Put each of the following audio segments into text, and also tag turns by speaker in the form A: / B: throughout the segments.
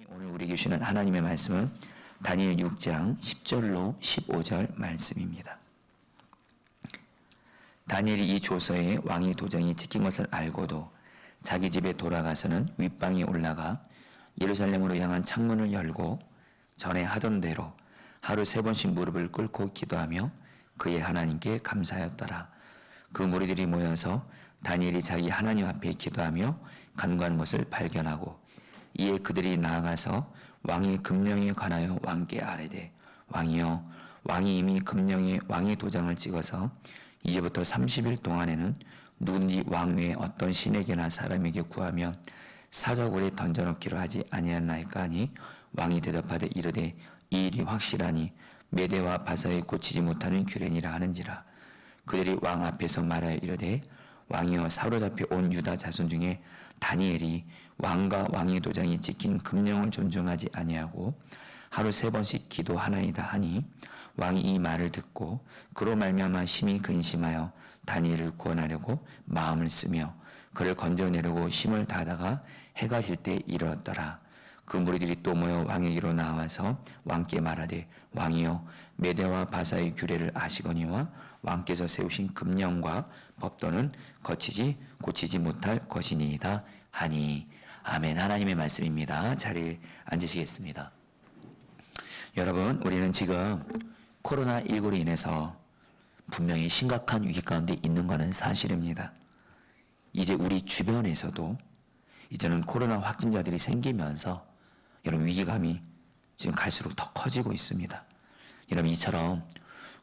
A: 오늘 우리에게 주시는 하나님의 말씀은 다니엘 6장 10절로 15절 말씀입니다. 다니엘이 이 조서에 왕의 도장이 찍힌 것을 알고도 자기 집에 돌아가서는 윗방에 올라가 예루살렘으로 향한 창문을 열고 전에 하던 대로 하루 3번씩 무릎을 꿇고 기도하며 그의 하나님께 감사하였더라. 그 무리들이 모여서 다니엘이 자기 하나님 앞에 기도하며 간구하는 것을 발견하고 이에 그들이 나아가서 왕의 금령에 관하여 왕께 아뢰되 왕이여, 왕이 이미 금령에 왕의 도장을 찍어서 이제부터 30일 동안에는 누군지 왕 외에 어떤 신에게나 사람에게 구하면 사자굴에 던져놓기로 하지 아니하나이까 하니 왕이 대답하되 이르되 이 일이 확실하니 메대와 바사에 고치지 못하는 규례니라 하는지라. 그들이 왕 앞에서 말하여 이르되 왕이여, 사로잡혀 온 유다 자손 중에 다니엘이 왕과 왕의 도장이 찍힌 금령을 존중하지 아니하고 하루 3번씩 기도하나이다 하니 왕이 이 말을 듣고 그로 말미암아 심히 근심하여 다니엘을 구원하려고 마음을 쓰며 그를 건져내려고 힘을 다하다가 해가 질 때 이르렀더라. 그 무리들이 또 모여 왕에게로 나와서 왕께 말하되 왕이여, 메대와 바사의 규례를 아시거니와 왕께서 세우신 금령과 법도는 고치지 못할 것이니이다 하니. 아멘. 하나님의 말씀입니다. 자리에 앉으시겠습니다. 여러분, 우리는 지금 코로나19로 인해서 분명히 심각한 위기 가운데 있는 것은 사실입니다. 이제 우리 주변에서도 이제는 코로나 확진자들이 생기면서 여러분 위기감이 지금 갈수록 더 커지고 있습니다. 여러분, 이처럼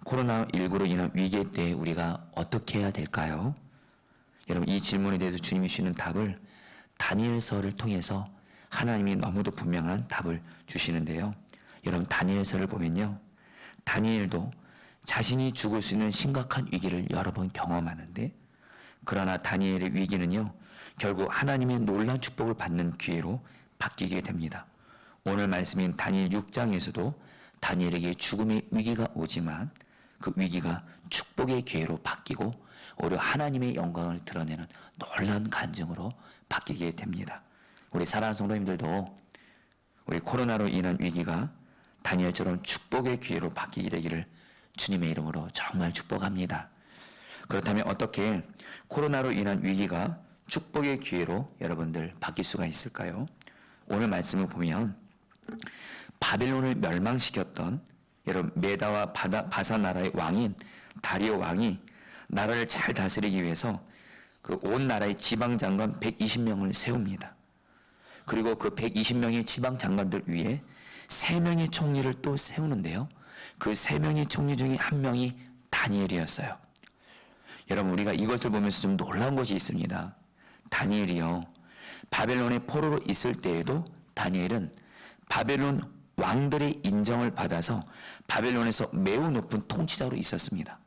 A: 코로나19로 인한 위기 때 우리가 어떻게 해야 될까요? 여러분, 이 질문에 대해서 주님이 주시는 답을 다니엘서를 통해서 하나님이 너무도 분명한 답을 주시는데요. 여러분, 다니엘서를 보면요, 다니엘도 자신이 죽을 수 있는 심각한 위기를 여러 번 경험하는데, 그러나 다니엘의 위기는요 결국 하나님의 놀라운 축복을 받는 기회로 바뀌게 됩니다. 오늘 말씀인 다니엘 6장에서도 다니엘에게 죽음의 위기가 오지만 그 위기가 축복의 기회로 바뀌고 오히려 하나님의 영광을 드러내는 놀라운 간증으로 바뀌게 됩니다. 우리 사랑하는 성도님들도 우리 코로나로 인한 위기가 다니엘처럼 축복의 기회로 바뀌게 되기를 주님의 이름으로 정말 축복합니다. 그렇다면 어떻게 코로나로 인한 위기가 축복의 기회로 여러분들 바뀔 수가 있을까요? 오늘 말씀을 보면 바벨론을 멸망시켰던 여러분 메다와 바사 나라의 왕인 다리오 왕이 나라를 잘 다스리기 위해서 그 온 나라의 지방 장관 120명을 세웁니다. 그리고 그 120명의 지방 장관들 위에 3명의 총리를 또 세우는데요. 그 3명의 총리 중에 1명이 다니엘이었어요. 여러분, 우리가 이것을 보면서 좀 놀라운 것이 있습니다. 다니엘이요, 바벨론의 포로로 있을 때에도 다니엘은 바벨론 왕들의 인정을 받아서 바벨론에서 매우 높은 통치자로 있었습니다.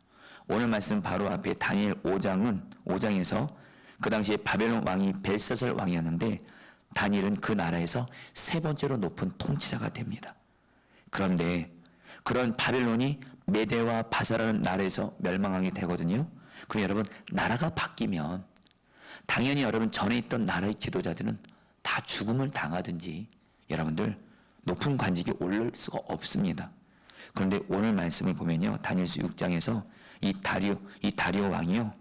A: 오늘 말씀 바로 앞에 다니엘 5장에서 그 당시에 바벨론 왕이 벨사살 왕이었는데 다니엘은 그 나라에서 3번째로 높은 통치자가 됩니다. 그런데 그런 바벨론이 메대와 바사라는 나라에서 멸망하게 되거든요. 그럼 여러분, 나라가 바뀌면 당연히 여러분 전에 있던 나라의 지도자들은 다 죽음을 당하든지 여러분들 높은 관직에 오를 수가 없습니다. 그런데 오늘 말씀을 보면요, 다니엘서 6장에서 이 다리오 왕이요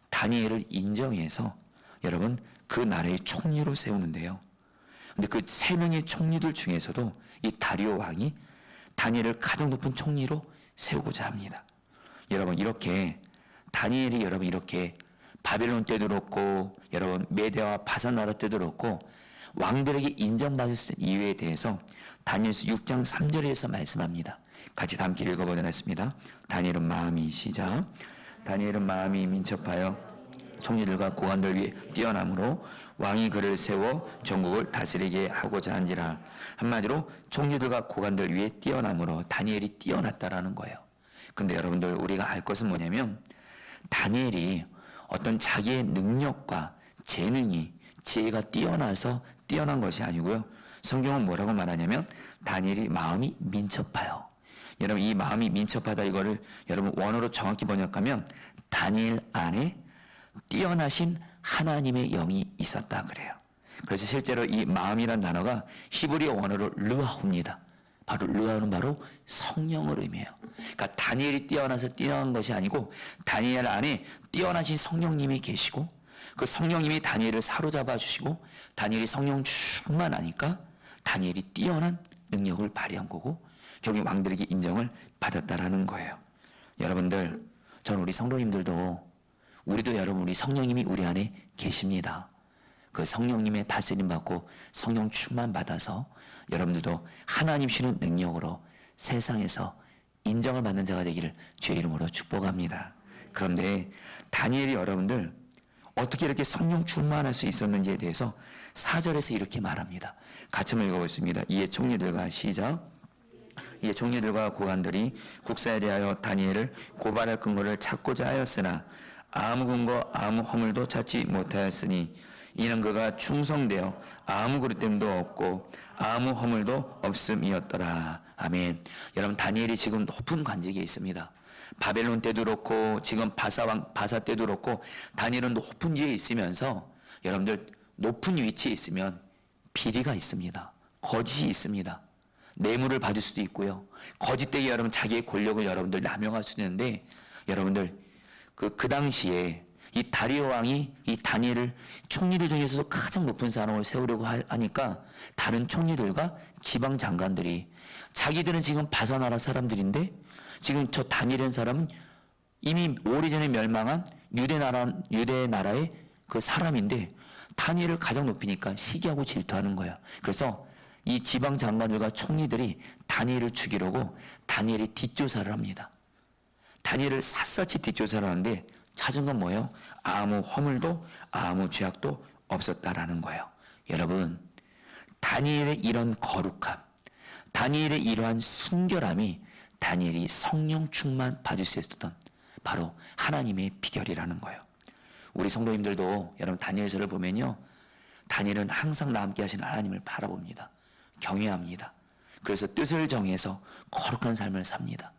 A: 다니엘을 인정해서 여러분 그 나라의 총리로 세우는데요. 근데 그 3명의 총리들 중에서도 이 다리오 왕이 다니엘을 가장 높은 총리로 세우고자 합니다. 여러분, 이렇게 다니엘이 여러분 이렇게 바벨론 때도 그렇고 여러분 메대와 바사 나라 때도 그렇고 왕들에게 인정받을 수 있는 이유에 대해서 다니엘서 6장 3절에서 말씀합니다. 같이 다 함께 읽어보도록 하겠습니다. 다니엘은 마음이 민첩하여 총리들과 고관들 위에 뛰어남으로 왕이 그를 세워 전국을 다스리게 하고자 한지라. 한마디로 총리들과 고관들 위에 뛰어남으로 다니엘이 뛰어났다라는 거예요. 근데 여러분들, 우리가 알 것은 뭐냐면 다니엘이 어떤 자기의 능력과 재능이 지혜가 뛰어나서 뛰어난 것이 아니고요. 성경은 뭐라고 말하냐면 다니엘이 마음이 민첩하여. 여러분, 이 마음이 민첩하다 이거를 여러분 원어로 정확히 번역하면 다니엘 안에 뛰어나신 하나님의 영이 있었다 그래요. 그래서 실제로 이 마음이란 단어가 히브리어 원어로 르하입니다. 바로 르하는 바로 성령을 의미해요. 그러니까 다니엘이 뛰어나서 뛰어난 것이 아니고 다니엘 안에 뛰어나신 성령님이 계시고 그 성령님이 다니엘을 사로잡아 주시고 다니엘이 성령 충만하니까 다니엘이 뛰어난 능력을 발휘한 거고 결국 왕들에게 인정을 받았다라는 거예요. 여러분들, 저는 우리 성도님들도 우리도 여러분 우리 성령님이 우리 안에 계십니다. 그 성령님의 다스림 받고 성령 충만 받아서 여러분들도 하나님 주는 능력으로 세상에서 인정을 받는 자가 되기를 주의 이름으로 축복합니다. 그런데 다니엘이 여러분들 어떻게 이렇게 성령 충만할 수 있었는지에 대해서 4절에서 이렇게 말합니다. 같이 한번 읽어보겠습니다. 이에 총리들과 시작. 이에 총리들과 고관들이 국사에 대하여 다니엘을 고발할 근거를 찾고자 하였으나 아무 근거 아무 허물도 찾지 못하였으니 이는 그가 충성되어 아무 그릇됨도 없고 아무 허물도 없음이었더라. 아멘. 여러분 다니엘이 지금 높은 관직에 있습니다. 바벨론 때도 그렇고 지금 바사 때도 그렇고 다니엘은 높은 위에 있으면서 여러분들 높은 위치에 있으면 비리가 있습니다. 거짓이 있습니다. 뇌물을 받을 수도 있고요. 거짓되게 여러분 자기의 권력을 여러분들 남용할 수 있는데 여러분들 그 당시에 이 다리오 왕이 이 다니엘을 총리들 중에서도 가장 높은 사람을 세우려고 하니까 다른 총리들과 지방 장관들이 자기들은 지금 바사나라 사람들인데 지금 저 다니엘이라는 사람은 이미 오래전에 멸망한 유대 나라의 그 사람인데 다니엘을 가장 높이니까 시기하고 질투하는 거야. 그래서 이 지방 장관들과 총리들이 다니엘을 죽이려고 다니엘이 뒷조사를 합니다. 다니엘을 샅샅이 뒷조사를 하는데 찾은 건 뭐예요? 아무 허물도 아무 죄악도 없었다라는 거예요. 여러분, 다니엘의 이런 거룩함, 다니엘의 이러한 순결함이 다니엘이 성령 충만 받을 수 있었던 바로 하나님의 비결이라는 거예요. 우리 성도님들도 여러분 다니엘서를 보면요, 다니엘은 항상 나 함께 하시는 하나님을 바라봅니다. 경외합니다. 그래서 뜻을 정해서 거룩한 삶을 삽니다.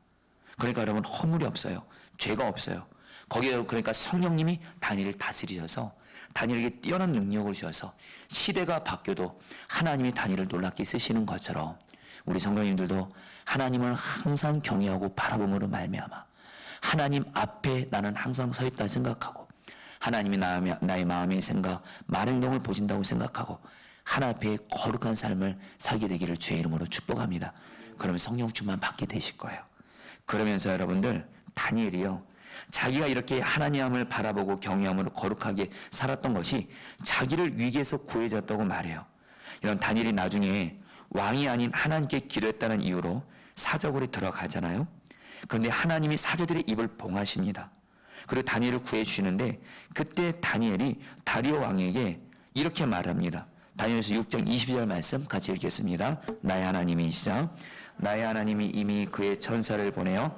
A: 그러니까 여러분 허물이 없어요. 죄가 없어요. 거기에 그러니까 성령님이 다니엘을 다스리셔서 다니엘에게 뛰어난 능력을 주셔서 시대가 바뀌어도 하나님이 다니엘을 놀랍게 쓰시는 것처럼 우리 성도님들도 하나님을 항상 경외하고 바라봄으로 말미암아 하나님 앞에 나는 항상 서 있다 생각하고 하나님이 나의 마음의 생각, 말 행동을 보신다고 생각하고 하나님 앞에 거룩한 삶을 살게 되기를 주의 이름으로 축복합니다. 그러면 성령 충만 받게 되실 거예요. 그러면서 여러분들 다니엘이요, 자기가 이렇게 하나님을 바라보고 경외함으로 거룩하게 살았던 것이 자기를 위기에서 구해줬다고 말해요. 이런 다니엘이 나중에 왕이 아닌 하나님께 기도했다는 이유로 사적으로 들어가잖아요. 그런데 하나님이 사제들의 입을 봉하십니다. 그리고 다니엘을 구해주시는데 그때 다니엘이 다리오 왕에게 이렇게 말합니다. 다니엘서 6장 22절 말씀 같이 읽겠습니다. 나의 하나님이시자 나의 하나님이 이미 그의 천사를 보내어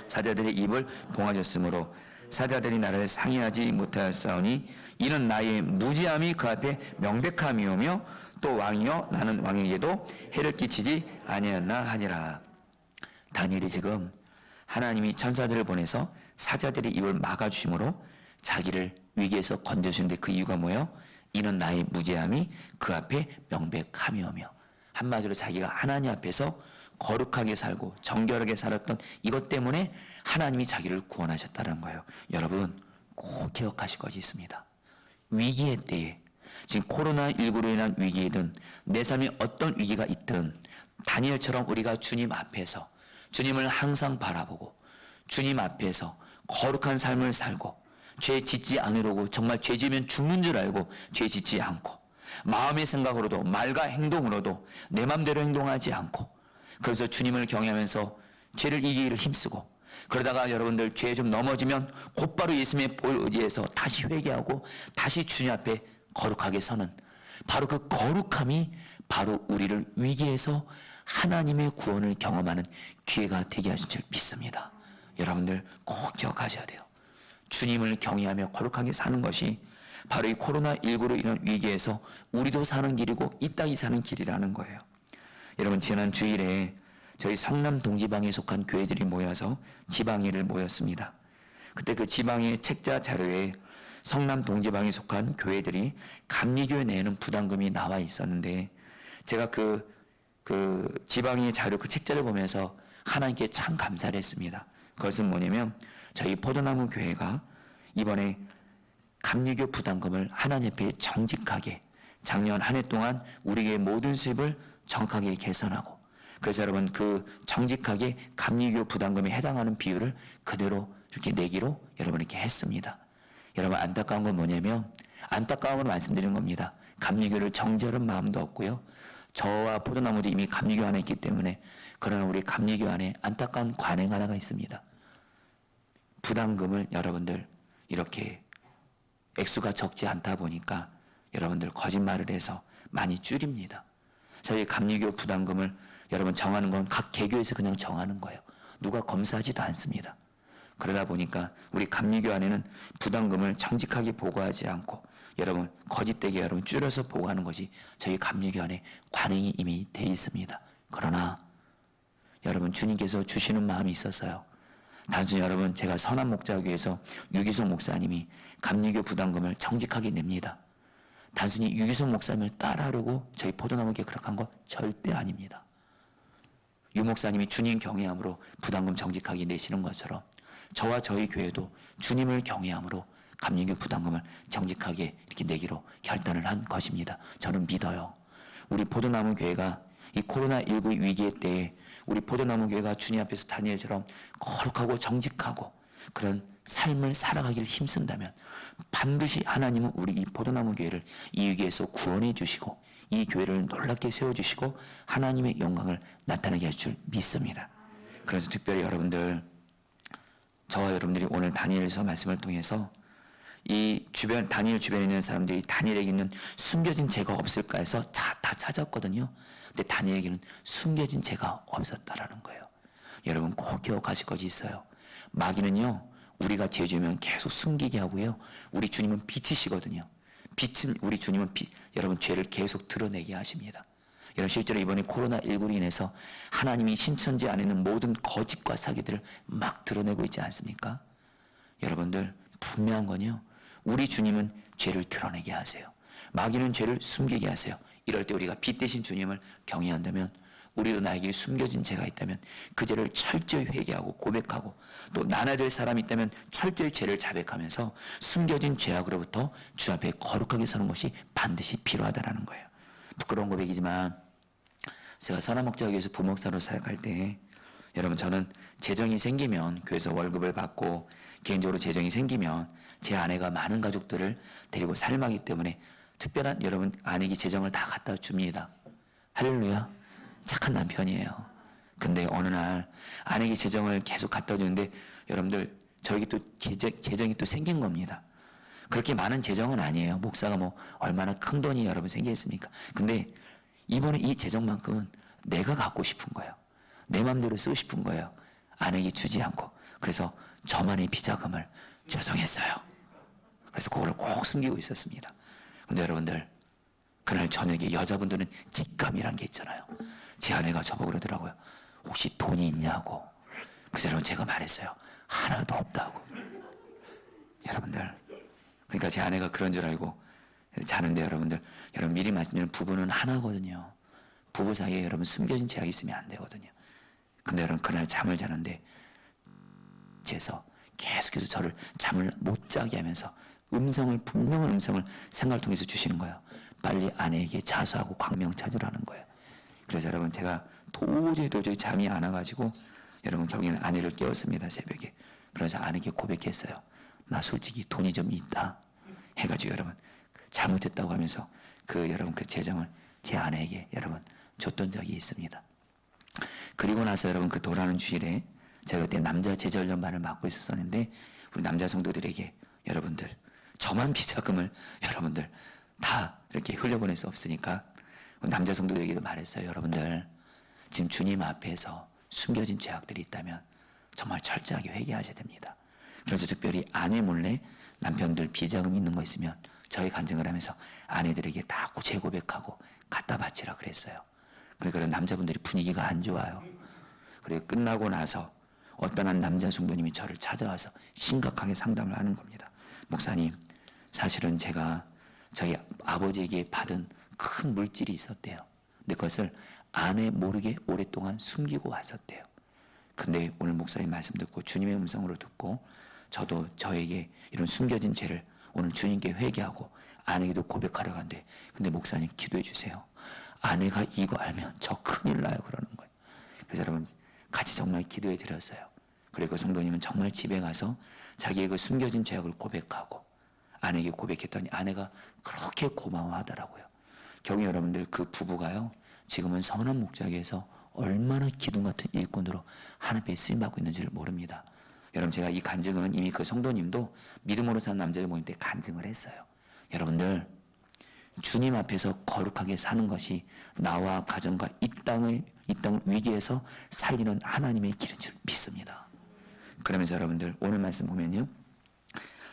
A: 사자들의 입을 봉하셨으므로 사자들이 나를 상의하지 못하였사오니 이는 나의 무지함이 그 앞에 명백함이오며 또 왕이여 나는 왕에게도 해를 끼치지 아니하였나 하니라. 다니엘이 지금 하나님이 천사들을 보내서 사자들의 입을 막아주심으로 자기를 위기에서 건져주는데 그 이유가 뭐예요? 이는 나의 무죄함이 그 앞에 명백함이오며, 한마디로 자기가 하나님 앞에서 거룩하게 살고 정결하게 살았던 이것 때문에 하나님이 자기를 구원하셨다는 거예요. 여러분 꼭 기억하실 것이 있습니다. 위기의 때에, 지금 코로나19로 인한 위기이든 내 삶에 어떤 위기가 있든 다니엘처럼 우리가 주님 앞에서 주님을 항상 바라보고 주님 앞에서 거룩한 삶을 살고 죄 짓지 않으려고, 정말 죄 지면 죽는 줄 알고 죄 짓지 않고 마음의 생각으로도 말과 행동으로도 내 맘대로 행동하지 않고 그래서 주님을 경외하면서 죄를 이기기를 힘쓰고 그러다가 여러분들 죄에 좀 넘어지면 곧바로 예수님의 볼 의지해서 다시 회개하고 다시 주님 앞에 거룩하게 서는 바로 그 거룩함이 바로 우리를 위기에서 하나님의 구원을 경험하는 기회가 되게 하신 줄 믿습니다. 여러분들 꼭 기억하셔야 돼요. 주님을 경외하며 거룩하게 사는 것이 바로 이 코로나19로 인한 위기에서 우리도 사는 길이고 이 땅이 사는 길이라는 거예요. 여러분 지난 주일에 저희 성남 동지방에 속한 교회들이 모여서 지방회를 모였습니다. 그때 그 지방회 책자 자료에 성남 동지방에 속한 교회들이 감리교에 내는 부담금이 나와 있었는데 제가 그 지방의 자료 그 책자를 보면서 하나님께 참 감사를 했습니다. 그것은 뭐냐면 저희 포도나무 교회가 이번에 감리교 부담금을 하나님 앞에 정직하게 작년 한 해 동안 우리의 모든 수입을 정확하게 계산하고 그래서 여러분 그 정직하게 감리교 부담금에 해당하는 비율을 그대로 이렇게 내기로 여러분 이렇게 했습니다. 여러분 안타까운 건 뭐냐면 안타까움으로 말씀드리는 겁니다. 감리교를 정죄하는 마음도 없고요. 저와 포도나무도 이미 감리교 안에 있기 때문에 그러나 우리 감리교 안에 안타까운 관행 하나가 있습니다. 부담금을 여러분들 이렇게 액수가 적지 않다 보니까 여러분들 거짓말을 해서 많이 줄입니다. 저희 감리교 부담금을 여러분 정하는 건 각 개교에서 그냥 정하는 거예요. 누가 검사하지도 않습니다. 그러다 보니까 우리 감리교 안에는 부담금을 정직하게 보고하지 않고 여러분 거짓되게 여러분 줄여서 보고하는 것이 저희 감리교 안에 관행이 이미 돼 있습니다. 그러나 여러분 주님께서 주시는 마음이 있었어요. 단순히 여러분 제가 선한 목자교회에서 유기성 목사님이 감리교 부담금을 정직하게 냅니다. 단순히 유기성 목사님을 따라하려고 저희 포도나무교회 그렇게 한 거 절대 아닙니다. 유 목사님이 주님 경외함으로 부담금 정직하게 내시는 것처럼 저와 저희 교회도 주님을 경외함으로 감리교 부담금을 정직하게 이렇게 내기로 결단을 한 것입니다. 저는 믿어요. 우리 포도나무 교회가 이 코로나19 위기의 때에 우리 포도나무 교회가 주님 앞에서 다니엘처럼 거룩하고 정직하고 그런 삶을 살아가기를 힘쓴다면 반드시 하나님은 우리 이 포도나무 교회를 이 위기에서 구원해 주시고 이 교회를 놀랍게 세워주시고 하나님의 영광을 나타나게 할 줄 믿습니다. 그래서 특별히 여러분들 저와 여러분들이 오늘 다니엘서 말씀을 통해서 이 주변 다니엘 주변에 있는 사람들이 다니엘에게 있는 숨겨진 죄가 없을까 해서 다 찾았거든요. 근데 다니엘에게는 숨겨진 죄가 없었다라는 거예요. 여러분 꼭 기억하실 것이 있어요. 마귀는요 우리가 죄 지으면 계속 숨기게 하고요. 우리 주님은 빛이시거든요. 빛은 우리 주님은 여러분 죄를 계속 드러내게 하십니다. 여러분 실제로 이번에 코로나19로 인해서 하나님이 신천지 안에 있는 모든 거짓과 사기들을 막 드러내고 있지 않습니까? 여러분들 분명한 건요. 우리 주님은 죄를 드러내게 하세요. 마귀는 죄를 숨기게 하세요. 이럴 때 우리가 빛 대신 주님을 경외한다면 우리도 나에게 숨겨진 죄가 있다면 그 죄를 철저히 회개하고 고백하고 또 나눠야 될 사람이 있다면 철저히 죄를 자백하면서 숨겨진 죄악으로부터 주 앞에 거룩하게 서는 것이 반드시 필요하다는 거예요. 부끄러운 고백이지만 제가 선한목자교회에서 부목사로 사역할 때 여러분 저는 재정이 생기면 교회에서 월급을 받고 개인적으로 재정이 생기면 제 아내가 많은 가족들을 데리고 살만하기 때문에 특별한 여러분 아내에게 재정을 다 갖다 줍니다. 할렐루야. 착한 남편이에요. 근데 어느 날 아내에게 재정을 계속 갖다 주는데 여러분들 저에게 또 재정이 또 생긴 겁니다. 그렇게 많은 재정은 아니에요. 목사가 뭐 얼마나 큰 돈이 여러분 생기겠습니까? 근데 이번에 이 재정만큼은 내가 갖고 싶은 거예요. 내 맘대로 쓰고 싶은 거예요. 아내에게 주지 않고. 그래서 저만의 비자금을 조성했어요. 그래서 그걸 꼭 숨기고 있었습니다. 근데 여러분들 그날 저녁에 여자분들은 직감이란 게 있잖아요. 제 아내가 저보고 그러더라고요. 혹시 돈이 있냐고. 그래서 여러분 제가 말했어요. 하나도 없다고. 여러분들 그러니까 제 아내가 그런 줄 알고 자는데 여러분 미리 말씀드리면 부부는 하나거든요. 부부 사이에 여러분 숨겨진 죄악이 있으면 안 되거든요. 근데 여러분 그날 잠을 자는데 제서 계속해서 저를 잠을 못 자게 하면서 분명한 음성을 생각을 통해서 주시는 거예요. 빨리 아내에게 자수하고 광명 찾으라는 거예요. 그래서 여러분 제가 도저히 잠이 안 와가지고 여러분 결국에는 아내를 깨웠습니다. 새벽에. 그래서 아내에게 고백했어요. 나 솔직히 돈이 좀 있다 해가지고 여러분 잘못했다고 하면서 여러분 그 재정을 제 아내에게 여러분 줬던 적이 있습니다. 그리고 나서 여러분 그 돌아오는 주일에 제가 그때 남자 제자훈련반을 맡고 있었는데 우리 남자 성도들에게 여러분들 저만 비자금을 여러분들 다 이렇게 흘려보낼 수 없으니까 남자 성도들에게도 말했어요. 여러분들 지금 주님 앞에서 숨겨진 죄악들이 있다면 정말 철저하게 회개하셔야 됩니다. 그래서 특별히 아내 몰래 남편들 비자금 있는 거 있으면 저희 간증을 하면서 아내들에게 다 재고백하고 갖다 바치라 그랬어요. 그러니까 남자분들이 분위기가 안 좋아요. 그리고 끝나고 나서 어떤 한 남자 성도님이 저를 찾아와서 심각하게 상담을 하는 겁니다. 목사님, 사실은 제가 저희 아버지에게 받은 큰 물질이 있었대요. 근데 그것을 아내 모르게 오랫동안 숨기고 왔었대요. 근데 오늘 목사님 말씀 듣고 주님의 음성으로 듣고 저도 저에게 이런 숨겨진 죄를 오늘 주님께 회개하고 아내에게도 고백하려고 하는데, 근데 목사님 기도해 주세요. 아내가 이거 알면 저 큰일 나요 그러는 거예요. 그래서 여러분 같이 정말 기도해 드렸어요. 그리고 성도님은 정말 집에 가서 자기의 그 숨겨진 죄악을 고백하고 아내에게 고백했더니 아내가 그렇게 고마워하더라고요. 경희 여러분들, 그 부부가요 지금은 선한 목자에서 얼마나 기둥 같은 일꾼으로 하나님께 쓰임받고 있는지를 모릅니다. 여러분, 제가 이 간증은 이미 그 성도님도 믿음으로 사는 남자들 모임 때 간증을 했어요. 여러분들, 주님 앞에서 거룩하게 사는 것이 나와 가정과 이 땅을 위기에서 살리는 하나님의 길인 줄 믿습니다. 그러면서 여러분들, 오늘 말씀 보면요,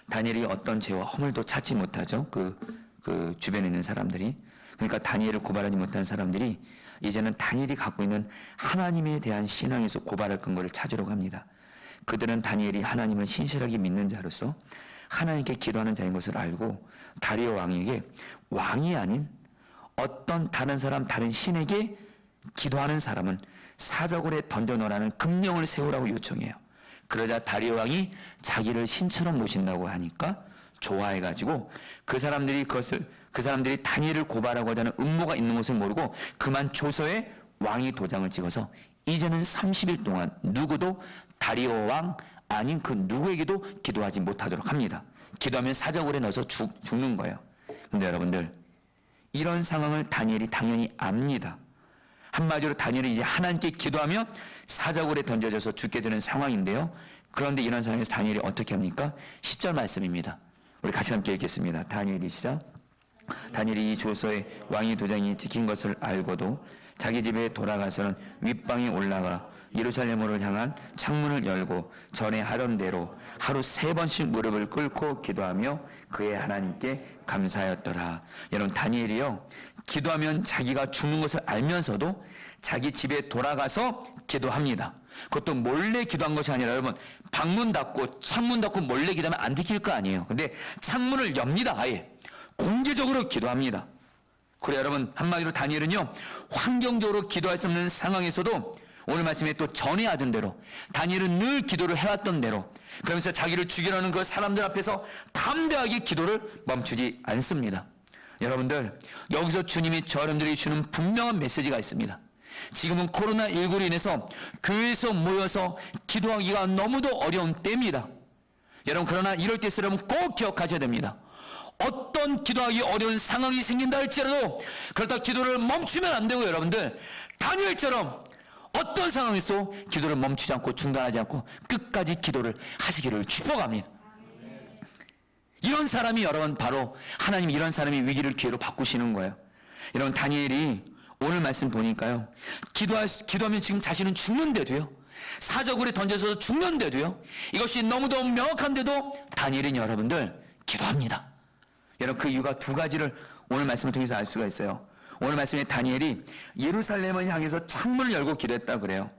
A: 다니엘이 어떤 죄와 허물도 찾지 못하죠. 그 주변에 있는 사람들이. 그러니까 다니엘을 고발하지 못한 사람들이 이제는 다니엘이 갖고 있는 하나님에 대한 신앙에서 고발할 근거를 찾으려고 합니다. 그들은 다니엘이 하나님을 신실하게 믿는 자로서 하나님께 기도하는 자인 것을 알고 다리오 왕에게 왕이 아닌 어떤 다른 사람, 다른 신에게 기도하는 사람은 사저골에 던져놓으라는 금령을 세우라고 요청해요. 그러자 다리오 왕이 자기를 신처럼 모신다고 하니까 좋아해가지고 그 사람들이 다니엘을 고발하고자 하는 음모가 있는 것을 모르고 그만 조서에 왕이 도장을 찍어서 이제는 30일 동안 누구도 다리오 왕 아닌 그 누구에게도 기도하지 못하도록 합니다. 기도하면 사저골에 넣어서 죽는 거예요. 근데 여러분들, 이런 상황을 다니엘이 당연히 압니다. 한마디로 다니엘이 이제 하나님께 기도하면 사저골에 던져져서 죽게 되는 상황인데요. 그런데 이런 상황에서 다니엘이 어떻게 합니까? 10절 말씀입니다. 우리 같이 함께 읽겠습니다. 다니엘이 시작. 다니엘이 이 조서에 왕의 도장이 찍힌 것을 알고도 자기 집에 돌아가서는 윗방에 올라가 예루살렘으로 향한 창문을 열고 전에 하던 대로 하루 3번씩 무릎을 꿇고 기도하며 그의 하나님께 감사하였더라. 여러분, 다니엘이요, 기도하면 자기가 죽는 것을 알면서도 자기 집에 돌아가서 기도합니다. 그것도 몰래 기도한 것이 아니라, 여러분, 방문 닫고 창문 닫고 몰래 기도하면 안 들킬 거 아니에요. 근데 창문을 엽니다. 아예 공개적으로 기도합니다. 그래, 여러분, 한마디로 다니엘은요, 환경적으로 기도할 수 없는 상황에서도 오늘 말씀에 또 전에 하던 대로 다니엘은 늘 기도를 해왔던 대로, 그러면서 자기를 죽이려는 그 사람들 앞에서 담대하게 기도를 멈추지 않습니다. 여러분들, 여기서 주님이 여러분들에게 주는 분명한 메시지가 있습니다. 지금은 코로나19로 인해서 교회에서 모여서 기도하기가 너무도 어려운 때입니다. 여러분, 그러나 이럴 때 여러분 꼭 기억하셔야 됩니다. 어떤 기도하기 어려운 상황이 생긴다 할지라도 그렇다 기도를 멈추면 안 되고, 여러분들, 다니엘처럼 어떤 상황에서 기도를 멈추지 않고 중단하지 않고 끝까지 기도를 하시기를 축복합니다. 이런 사람이, 여러분, 바로 하나님이 이런 사람이 위기를 기회로 바꾸시는 거예요. 여러분, 다니엘이 오늘 말씀 보니까요, 기도하면 지금 자신은 죽는데도요, 사저굴에 던져서 죽는데도요, 이것이 너무도 명확한데도 다니엘은 여러분들 기도합니다. 여러분, 그 이유가 2가지를 오늘 말씀을 통해서 알 수가 있어요. 오늘 말씀에 다니엘이 예루살렘을 향해서 창문을 열고 기도했다 그래요.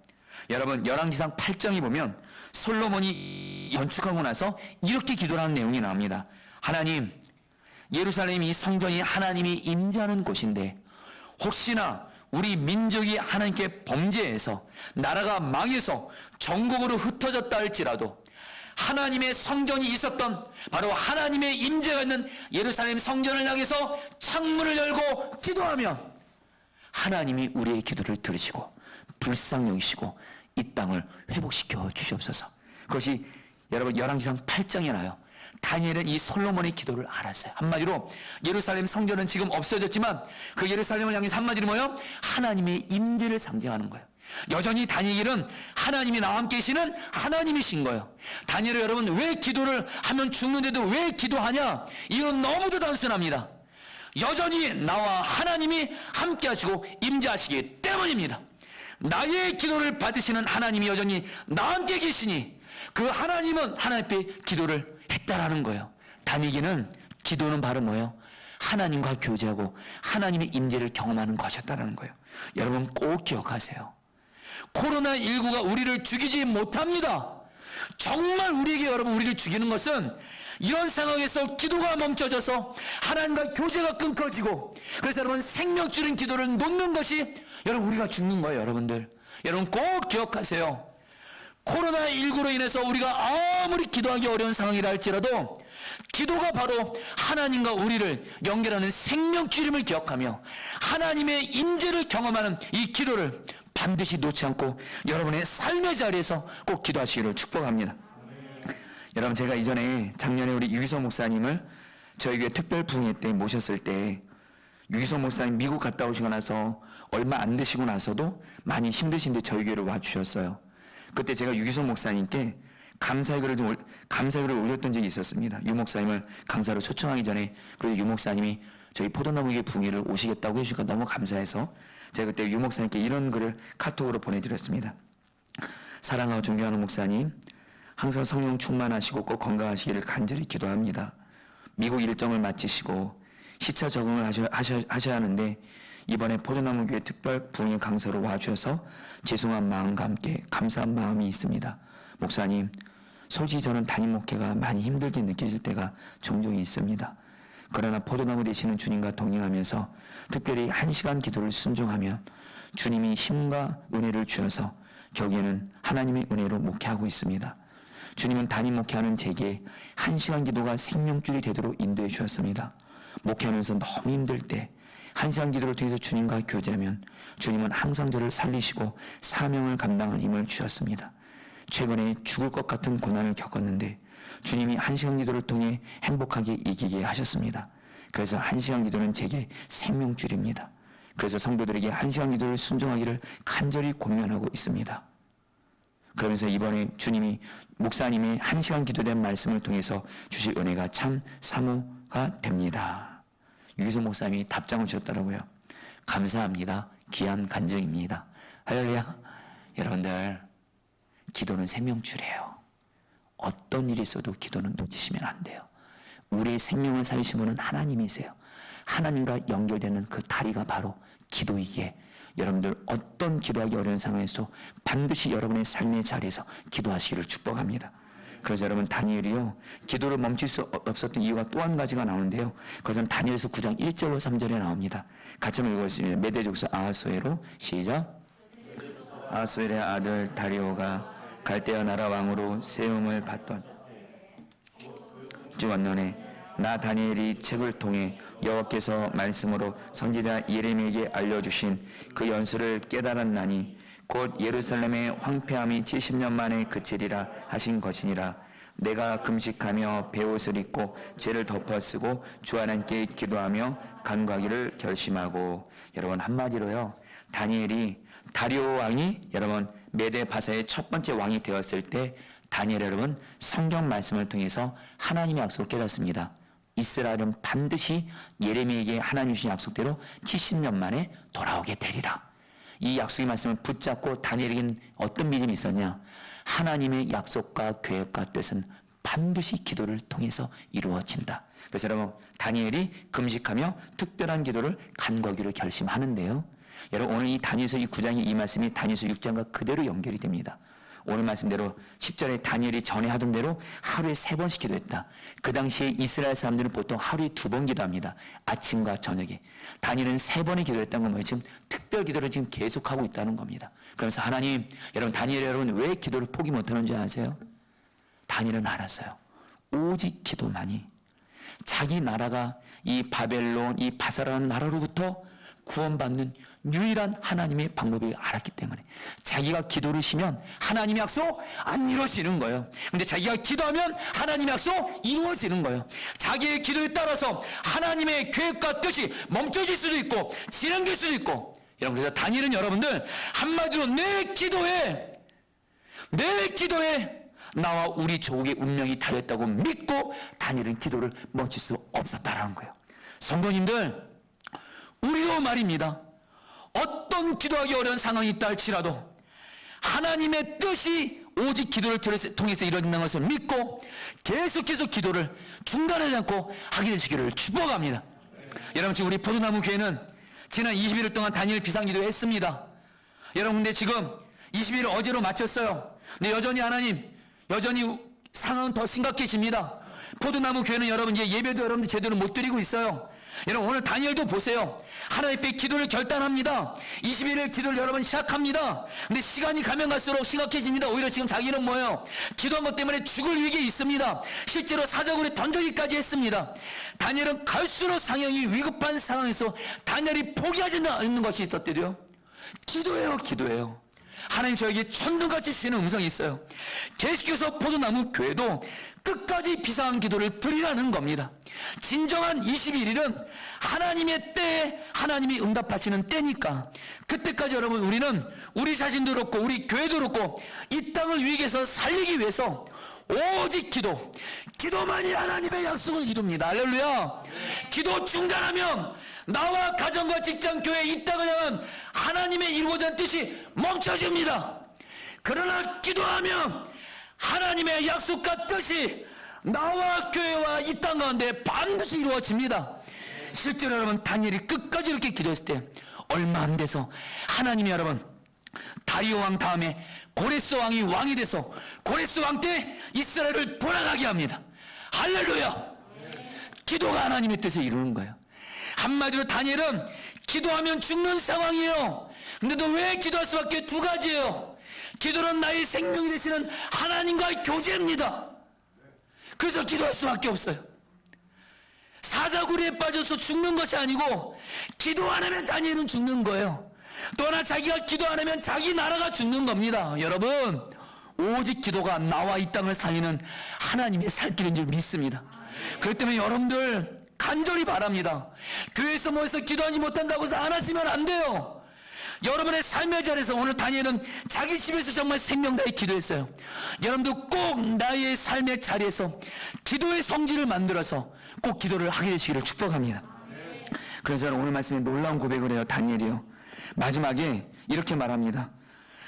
A: 여러분, 열왕기상 8장에 보면 솔로몬이 건축하고 나서 이렇게 기도를 하는 내용이 나옵니다. 하나님, 예루살렘이 성전이 하나님이 임재하는 곳인데 혹시나 우리 민족이 하나님께 범죄해서 나라가 망해서 전국으로 흩어졌다 할지라도 하나님의 성전이 있었던 바로 하나님의 임재가 있는 예루살렘 성전을 향해서 창문을 열고 기도하면 하나님이 우리의 기도를 들으시고 불쌍히 여기시고 이 땅을 회복시켜 주시옵소서. 그것이 여러분 열왕기상 8장에 나요. 다니엘은 이 솔로몬의 기도를 알았어요. 한마디로 예루살렘 성전은 지금 없어졌지만 그 예루살렘을 향해서 한마디로 뭐예요? 하나님의 임재를 상징하는 거예요. 여전히 다니엘은 하나님이 나와 함께 계시는 하나님이신 거예요. 다니엘은 여러분 왜 기도를 하면 죽는데도 왜 기도하냐? 이건 너무도 단순합니다. 여전히 나와 하나님이 함께 하시고 임재하시기 때문입니다. 나의 기도를 받으시는 하나님이 여전히 나와 함께 계시니 그 하나님은 하나님 앞에 기도를 했다라는 거예요. 다니엘은 기도는 바로 뭐예요? 하나님과 교제하고 하나님의 임재를 경험하는 것이었다는 거예요. 여러분 꼭 기억하세요. 코로나19가 우리를 죽이지 못합니다. 정말 우리에게 여러분 우리를 죽이는 것은 이런 상황에서 기도가 멈춰져서 하나님과 교제가 끊겨지고, 그래서 여러분 생명줄인 기도를 놓는 것이 여러분 우리가 죽는 거예요. 여러분 꼭 기억하세요. 코로나19로 인해서 우리가 아무리 기도하기 어려운 상황이라 할지라도 기도가 바로 하나님과 우리를 연결하는 생명줄임을 기억하며 하나님의 임재를 경험하는 이 기도를 반드시 놓지 않고 여러분의 삶의 자리에서 꼭 기도하시기를 축복합니다. 여러분, 제가 이전에 작년에 우리 유기소 목사님을 저희 교회 특별 부흥회 때 모셨을 때, 유기소 목사님 미국 갔다 오시고 나서 얼마 안 되시고 나서도 많이 힘드신데 저희 교회로 와주셨어요. 그때 제가 유기소 목사님께 감사의 글을 올렸던 적이 있었습니다. 유 목사님을 강사로 초청하기 전에. 그래서 유 목사님이 저희 포도나무교회 부흥회를 오시겠다고 해주니까 너무 감사해서 제가 그때 유 목사님께 이런 글을 카톡으로 보내드렸습니다. 사랑하고 존경하는 목사님, 항상 성령 충만하시고 꼭 건강하시기를 간절히 기도합니다. 미국 일정을 마치시고 시차 적응을 하셔야 하는데 이번에 포도나무교회 특별 부흥회 강사로 와주셔서 죄송한 마음과 함께 감사한 마음이 있습니다. 목사님, 솔직히 저는 담임 목회가 많이 힘들게 느껴질 때가 종종 있습니다. 그러나 포도나무 되시는 주님과 동행하면서 특별히 1시간 기도를 순종하면 주님이 힘과 은혜를 주셔서 결국에는 하나님의 은혜로 목회하고 있습니다. 주님은 담임 목회하는 제게 1시간 기도가 생명줄이 되도록 인도해 주셨습니다. 목회하면서 너무 힘들 때 1시간 기도를 통해서 주님과 교제하면 주님은 항상 저를 살리시고 사명을 감당할 힘을 주셨습니다. 최근에 죽을 것 같은 고난을 겪었는데 주님이 1시간 기도를 통해 행복하게 이기게 하셨습니다. 그래서 1시간 기도는 제게 생명줄입니다. 그래서 성도들에게 1시간 기도를 순종하기를 간절히 권면하고 있습니다. 그러면서 이번에 주님이 목사님의 1시간 기도된 말씀을 통해서 주실 은혜가 참 사모가 됩니다. 유기소 목사님이 답장을 주셨더라고요. 감사합니다. 귀한 간증입니다. 할렐루야. 여러분들, 기도는 생명줄이에요. 어떤 일이 있어도 기도는 놓치시면 안 돼요. 우리의 생명을 살리신 분은 하나님이세요. 하나님과 연결되는 그 다리가 바로 기도이기에 여러분들 어떤 기도하기 어려운 상황에서 반드시 여러분의 삶의 자리에서 기도하시기를 축복합니다. 그래서 여러분, 다니엘이요, 기도를 멈출 수 없었던 이유가 또 한 가지가 나오는데요. 그것은 다니엘서 9장 1절로 3절에 나옵니다. 같이 한번 읽어보겠습니다. 메대 족속 아하수에로 시작. 아하수엘의 아들 다리오가 갈대아 나라 왕으로 세움을 받던 주 원년에 나 다니엘이 책을 통해 여호와께서 말씀으로 선지자 예레미야에게 알려주신 그 연수를 깨달았나니 곧 예루살렘의 황폐함이 70년 만에 그치리라 하신 것이니라. 내가 금식하며 베옷을 입고 죄를 덮어쓰고 주 하나님께 기도하며 간구하기를 결심하고. 여러분, 한마디로요, 다니엘이 다리오 왕이 여러분 메대 바사의 첫 번째 왕이 되었을 때 다니엘 여러분 성경 말씀을 통해서 하나님의 약속을 깨닫습니다. 이스라엘은 반드시 예레미야에게 하나님 주신 약속대로 70년 만에 돌아오게 되리라. 이 약속의 말씀을 붙잡고 다니엘에게는 어떤 믿음이 있었냐? 하나님의 약속과 계획과 뜻은 반드시 기도를 통해서 이루어진다. 그래서 여러분, 다니엘이 금식하며 특별한 기도를 간구하기로 결심하는데요. 여러분, 오늘 이 다니엘서 이 9장의 이 말씀이 다니엘서 6장과 그대로 연결이 됩니다. 오늘 말씀대로 10절에 다니엘이 전에 하던 대로 하루에 3번씩 기도했다. 그 당시에 이스라엘 사람들은 보통 하루에 2번 기도합니다. 아침과 저녁에. 다니엘은 3번의 기도했다는 건 뭐예요? 지금 특별 기도를 지금 계속하고 있다는 겁니다. 그러면서 하나님, 여러분, 다니엘 여러분 왜 기도를 포기 못하는 줄 아세요? 다니엘은 알았어요. 오직 기도만이 자기 나라가 이 바벨론, 이 바사라는 나라로부터 구원받는 유일한 하나님의 방법을 알았기 때문에 자기가 기도를 쉬면 하나님의 약속 안 이루어지는 거예요. 근데 자기가 기도하면 하나님의 약속 이루어지는 거예요. 자기의 기도에 따라서 하나님의 계획과 뜻이 멈춰질 수도 있고 진행될 수도 있고. 여러분, 그래서 다니엘은 여러분들 한마디로 내 기도에 나와 우리 조국의 운명이 달렸다고 믿고 다니엘은 기도를 멈출 수 없었다라는 거예요. 성도님들, 우리도 말입니다. 어떤 기도하기 어려운 상황이 있다 할지라도 하나님의 뜻이 오직 기도를 통해서 이루어진다는 것을 믿고 계속해서 기도를 중단하지 않고 하게 되시기를 축복합니다. 여러분, 지금 우리 포도나무 교회는 지난 21일 동안 다니엘 비상기도 했습니다. 여러분, 근데 지금 21일 어제로 마쳤어요. 근데 여전히 하나님 여전히 상황은 더 심각해집니다. 포도나무 교회는 여러분 이제 예배도 여러분들 제대로 못 드리고 있어요. 여러분 오늘 다니엘도 보세요. 하나님 앞에 기도를 결단합니다. 21일 기도를 여러분 시작합니다. 근데 시간이 가면 갈수록 심각해집니다. 오히려 지금 자기는 뭐예요? 기도한 것 때문에 죽을 위기에 있습니다. 실제로 사자굴에 던져지기까지 했습니다. 다니엘은 갈수록 상황이 위급한 상황에서 다니엘이 포기하지 않는 것이 있었대요. 기도해요. 하나님 저에게 천둥같이 주시는 음성이 있어요. 계속해서 포도나무 교회도 끝까지 비상한 기도를 드리라는 겁니다. 진정한 21일은 하나님의 때에 하나님이 응답하시는 때니까 그때까지 여러분 우리는 우리 자신도 그렇고 우리 교회도 그렇고 이 땅을 위기에서 살리기 위해서 오직 기도만이 하나님의 약속을 이룹니다. 할렐루야. 기도 중단하면 나와 가정과 직장, 교회, 이 땅을 향한 하나님의 이루고자 하는 뜻이 멈춰집니다. 그러나 기도하면 하나님의 약속과 뜻이 나와 교회와 이 땅 가운데 반드시 이루어집니다. 실제로 여러분 다니엘이 끝까지 이렇게 기도했을 때 얼마 안 돼서 하나님이 여러분 다리오 왕 다음에 고레스 왕이 왕이 돼서 고레스 왕 때 이스라엘을 돌아가게 합니다. 할렐루야. 기도가 하나님의 뜻을 이루는 거예요. 한마디로 다니엘은 기도하면 죽는 상황이에요. 근데도 왜 기도할 수밖에? 두 가지예요. 기도는 나의 생명이 되시는 하나님과의 교제입니다. 그래서 기도할 수밖에 없어요. 사자구리에 빠져서 죽는 것이 아니고 기도 안 하면 다니엘은 죽는 거예요. 또 하나 자기가 기도 안 하면 자기 나라가 죽는 겁니다. 여러분 오직 기도가 나와 이 땅을 살리는 하나님의 살 길인 줄 믿습니다. 그렇기 때문에 여러분들 간절히 바랍니다. 교회에서 모여서 기도하지 못한다고 해서 안 하시면 안 돼요. 여러분의 삶의 자리에서 오늘 다니엘은 자기 집에서 정말 생명 다해 기도했어요. 여러분도 꼭 나의 삶의 자리에서 기도의 성질을 만들어서 꼭 기도를 하게 되시기를 축복합니다. 그래서 저는 오늘 말씀에 놀라운 고백을 해요. 다니엘이요. 마지막에 이렇게 말합니다.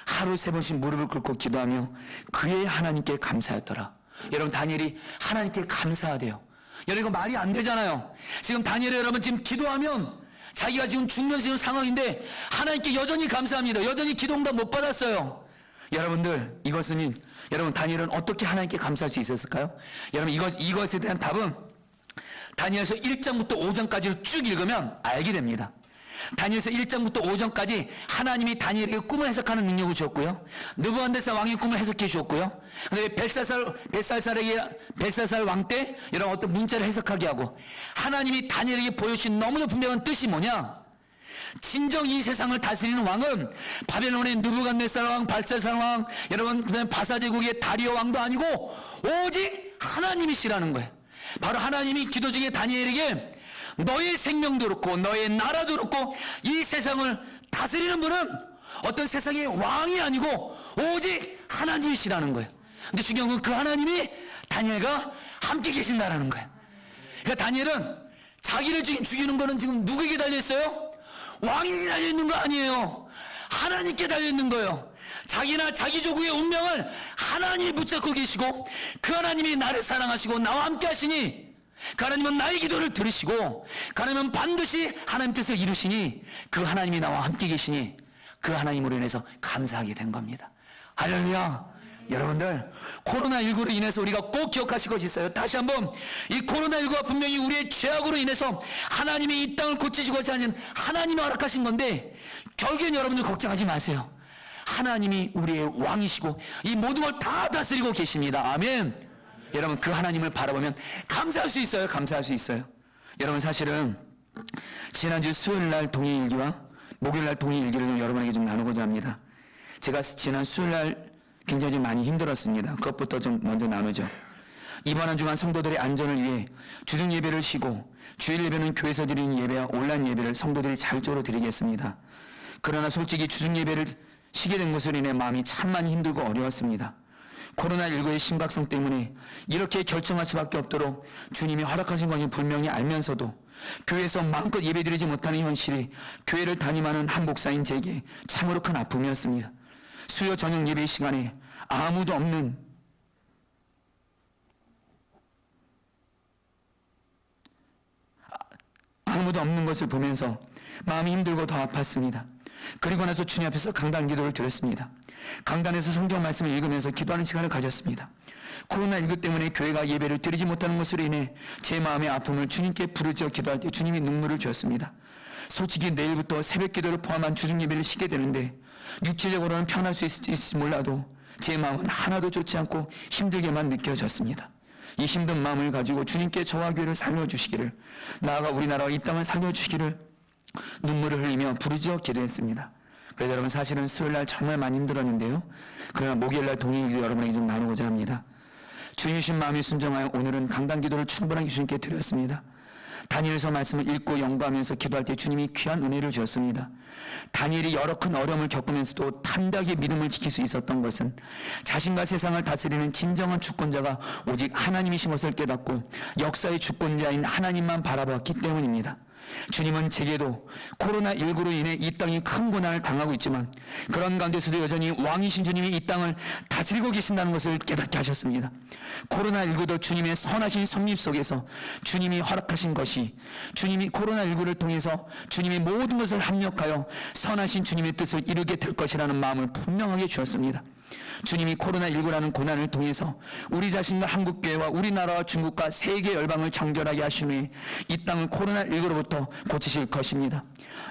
A: 하루 3번씩 무릎을 꿇고 기도하며 그의 하나님께 감사했더라. 여러분 다니엘이 하나님께 감사하대요. 여러분 이거 말이 안 되잖아요. 지금 다니엘이 여러분 지금 기도하면 자기가 지금 죽는 지금 상황인데 하나님께 여전히 감사합니다. 여전히 기도 응답 못 받았어요. 여러분들 이것은 여러분 다니엘은 어떻게 하나님께 감사할 수 있었을까요? 여러분 이것에 대한 답은 다니엘서 1장부터 5장까지를 쭉 읽으면 알게 됩니다. 다니엘서 1장부터 5장까지 하나님이 다니엘에게 꿈을 해석하는 능력을 주었고요. 느부갓네살 왕의 꿈을 해석해 주었고요. 근데 벨사살 왕 때 여러분 어떤 문자를 해석하게 하고 하나님이 다니엘에게 보여주신 너무도 분명한 뜻이 뭐냐? 진정 이 세상을 다스리는 왕은 바벨론의 느부갓네살 왕, 벨사살 왕, 여러분 그다음에 바사 제국의 다리오 왕도 아니고 오직 하나님이시라는 거예요. 바로 하나님이 기도 중에 다니엘에게 너의 생명도 그렇고 너의 나라도 그렇고 이 세상을 다스리는 분은 어떤 세상의 왕이 아니고 오직 하나님이시라는 거예요. 근데 중요한 건 그 하나님이 다니엘과 함께 계신다라는 거예요. 그러니까 다니엘은 자기를 지금 죽이는 거는 지금 누구에게 달려있어요? 왕에게 달려있는 거 아니에요. 하나님께 달려있는 거예요. 자기나 자기 조국의 운명을 하나님이 붙잡고 계시고 그 하나님이 나를 사랑하시고 나와 함께 하시니 그 하나님은 나의 기도를 들으시고 그 하나님은 반드시 하나님 뜻을 이루시니 그 하나님이 나와 함께 계시니 그 하나님으로 인해서 감사하게 된 겁니다. 할렐루야. 여러분들 코로나19로 인해서 우리가 꼭 기억하실 것이 있어요. 다시 한번 이 코로나19가 분명히 우리의 죄악으로 인해서 하나님이 이 땅을 고치시고자 하는 하나님이 허락하신 건데 결국엔 여러분들 걱정하지 마세요. 하나님이 우리의 왕이시고 이 모든 걸 다 다스리고 계십니다. 아멘. 여러분 그 하나님을 바라보면 감사할 수 있어요. 감사할 수 있어요. 여러분 사실은 지난주 수요일날 동의일기와 목요일날 동의일기를 좀 여러분에게 좀 나누고자 합니다. 제가 지난 수요일날 굉장히 좀 많이 힘들었습니다. 그것부터 좀 먼저 나누죠. 이번 한 주간 성도들의 안전을 위해 주중 예배를 쉬고 주일 예배는 교회에서 드리는 예배와 온라인 예배를 성도들이 자율적으로 드리겠습니다. 그러나 솔직히 주중 예배를 쉬게 된 것으로 인해 마음이 참 많이 힘들고 어려웠습니다. 코로나19의 심각성 때문에 이렇게 결정할 수밖에 없도록 주님이 허락하신 것이 분명히 알면서도 교회에서 마음껏 예배드리지 못하는 현실이 교회를 담임하는 한 목사인 제게 참으로 큰 아픔이었습니다. 수요 저녁 예배 시간에 아무도 없는 것을 보면서 마음이 힘들고 더 아팠습니다. 그리고 나서 주님 앞에서 강단 기도를 드렸습니다. 강단에서 성경 말씀을 읽으면서 기도하는 시간을 가졌습니다. 코로나19 때문에 교회가 예배를 드리지 못하는 것으로 인해 제 마음의 아픔을 주님께 부르짖어 기도할 때 주님이 눈물을 주었습니다. 솔직히 내일부터 새벽 기도를 포함한 주중 예배를 쉬게 되는데 육체적으로는 편할 수 있을지 몰라도 제 마음은 하나도 좋지 않고 힘들게만 느껴졌습니다. 이 힘든 마음을 가지고 주님께 저와 교회를 살려주시기를, 나아가 우리나라와 이 땅을 살려주시기를 눈물을 흘리며 부르짖어 기도했습니다. 그래서 여러분, 사실은 수요일날 정말 많이 힘들었는데요, 그러나 목요일날 동행기도 여러분에게 좀 나누고자 합니다. 주님이신 마음이 순종하여 오늘은 강단기도를 충분하게 주님께 드렸습니다. 다니엘서 말씀을 읽고 연구하면서 기도할 때 주님이 귀한 은혜를 주었습니다. 다니엘이 여러 큰 어려움을 겪으면서도 담대하게 믿음을 지킬 수 있었던 것은 자신과 세상을 다스리는 진정한 주권자가 오직 하나님이신 것을 깨닫고 역사의 주권자인 하나님만 바라보았기 때문입니다. 주님은 제게도 코로나19로 인해 이 땅이 큰 고난을 당하고 있지만 그런 가운데서도 여전히 왕이신 주님이 이 땅을 다스리고 계신다는 것을 깨닫게 하셨습니다. 코로나19도 주님의 선하신 섭립 속에서 주님이 허락하신 것이, 주님이 코로나19를 통해서 주님의 모든 것을 합력하여 선하신 주님의 뜻을 이루게 될 것이라는 마음을 분명하게 주었습니다. 주님이 코로나19라는 고난을 통해서 우리 자신과 한국교회와 우리나라와 중국과 세계 열방을 정결하게 하신 후에 이 땅을 코로나19로부터 고치실 것입니다.